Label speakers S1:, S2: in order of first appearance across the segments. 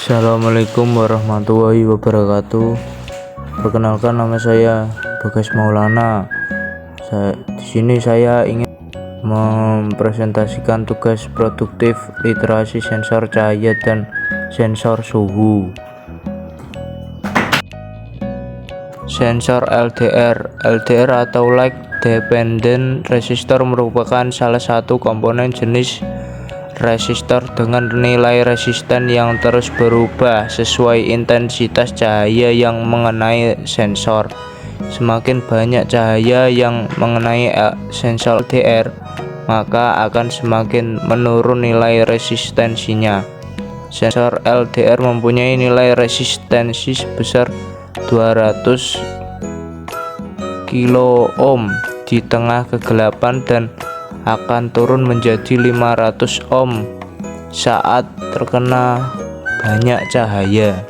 S1: Assalamualaikum warahmatullahi wabarakatuh. Perkenalkan, nama saya Bagas Maulana. Di sini saya ingin mempresentasikan tugas produktif literasi sensor cahaya dan sensor suhu. Sensor LDR atau Light Dependent Resistor merupakan salah satu komponen jenis resistor dengan nilai resisten yang terus berubah sesuai intensitas cahaya yang mengenai sensor. Semakin banyak cahaya yang mengenai sensor LDR, maka akan semakin menurun nilai resistensinya. Sensor LDR mempunyai nilai resistensi sebesar 200 kilo ohm di tengah kegelapan dan akan turun menjadi 500 ohm saat terkena banyak cahaya.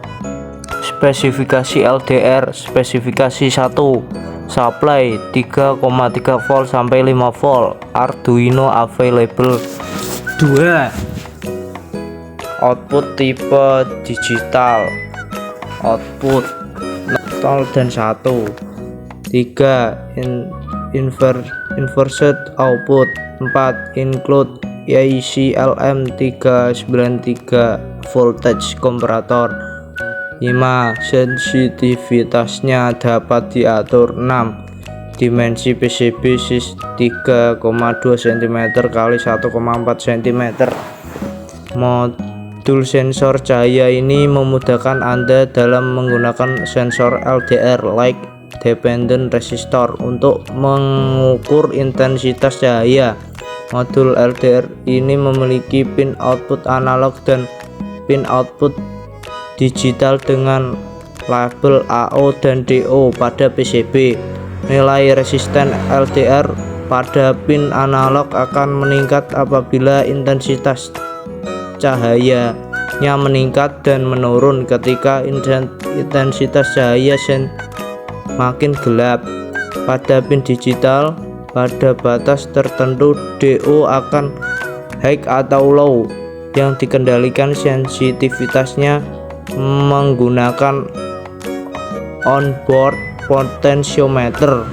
S1: Spesifikasi LDR. Spesifikasi 1. Supply 3,3 volt sampai 5 volt. Arduino available. 2. Output tipe digital. Output 0 dan 1. 3. Inverted output. 4. Include IC-LM393 voltage comparator. 5. Sensitivitasnya dapat diatur. 6. Dimensi PCB 3,2 cm x 1,4 cm. Modul sensor cahaya ini memudahkan Anda dalam menggunakan sensor LDR Light Dependent Resistor untuk mengukur intensitas cahaya. Modul LDR ini memiliki pin output analog dan pin output digital dengan label AO dan DO pada PCB. Nilai resisten LDR pada pin analog akan meningkat apabila intensitas cahayanya meningkat dan menurun ketika intensitas cahaya makin gelap. Pada pin digital, pada batas tertentu DO akan high atau low yang dikendalikan sensitivitasnya menggunakan onboard potentiometer.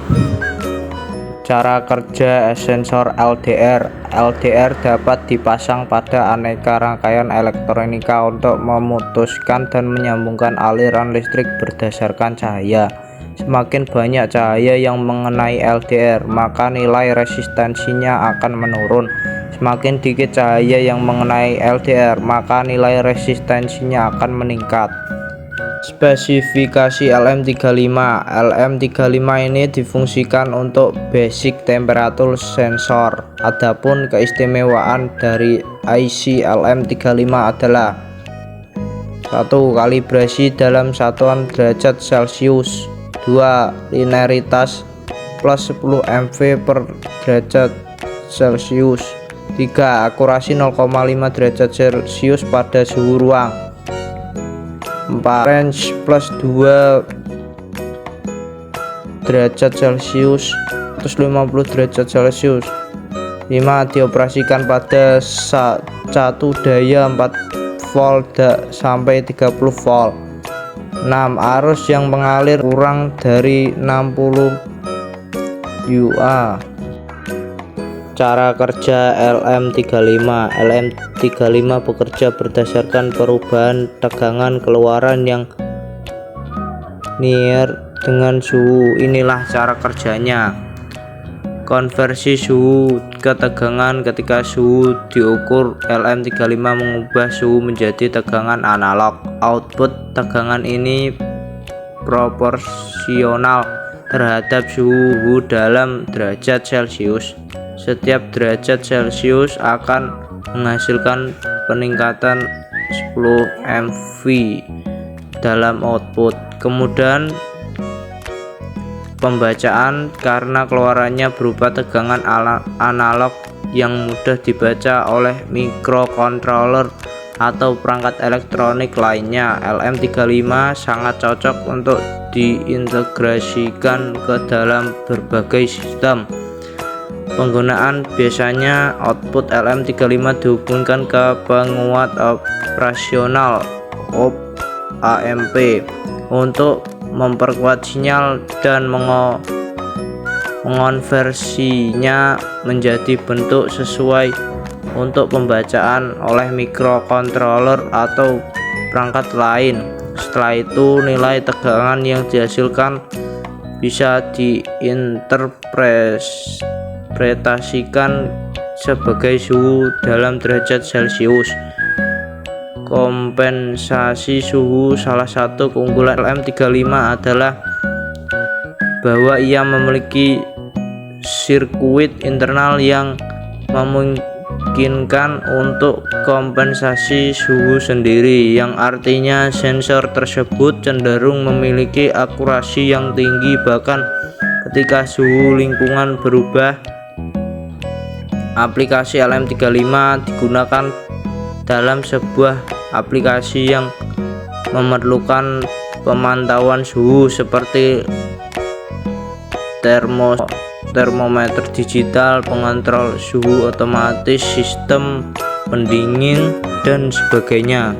S1: Cara kerja sensor LDR. LDR dapat dipasang pada aneka rangkaian elektronika untuk memutuskan dan menyambungkan aliran listrik berdasarkan cahaya. Semakin banyak cahaya yang mengenai LDR, maka nilai resistensinya akan menurun. Semakin dikit cahaya yang mengenai LDR, maka nilai resistensinya akan meningkat. Spesifikasi LM35. LM35 ini difungsikan untuk basic temperature sensor. Adapun keistimewaan dari IC LM35 adalah 1. Kalibrasi dalam satuan derajat Celcius. 2. Linearitas plus 10 mV per derajat Celcius. 3. Akurasi 0,5 derajat Celcius pada suhu ruang. 4. Range plus 2 derajat Celcius 150 derajat Celcius. 5. Dioperasikan pada satu daya 4 volt sampai 30 volt. 6. Arus yang mengalir kurang dari 60 UA. Cara kerja LM35. LM35 bekerja berdasarkan perubahan tegangan keluaran yang linear dengan suhu. Inilah cara kerjanya. Konversi suhu ke tegangan. Ketika suhu diukur, LM35 mengubah suhu menjadi tegangan analog. Output tegangan ini proporsional terhadap suhu dalam derajat Celcius. Setiap derajat Celcius akan menghasilkan peningkatan 10 mV dalam output. Kemudian pembacaan, karena keluarannya berupa tegangan analog yang mudah dibaca oleh microcontroller atau perangkat elektronik lainnya. LM35 sangat cocok untuk diintegrasikan ke dalam berbagai sistem. Penggunaan biasanya output LM35 dihubungkan ke penguat operasional op amp untuk memperkuat sinyal dan mengonversinya menjadi bentuk sesuai untuk pembacaan oleh mikrokontroler atau perangkat lain. Setelah itu nilai tegangan yang dihasilkan bisa diinterpretasikan sebagai suhu dalam derajat Celcius. Kompensasi suhu. Salah satu keunggulan LM35 adalah bahwa ia memiliki sirkuit internal yang memungkinkan untuk kompensasi suhu sendiri, yang artinya sensor tersebut cenderung memiliki akurasi yang tinggi bahkan ketika suhu lingkungan berubah. Aplikasi LM35 digunakan dalam sebuah aplikasi yang memerlukan pemantauan suhu seperti termometer digital, pengontrol suhu otomatis, sistem pendingin, dan sebagainya.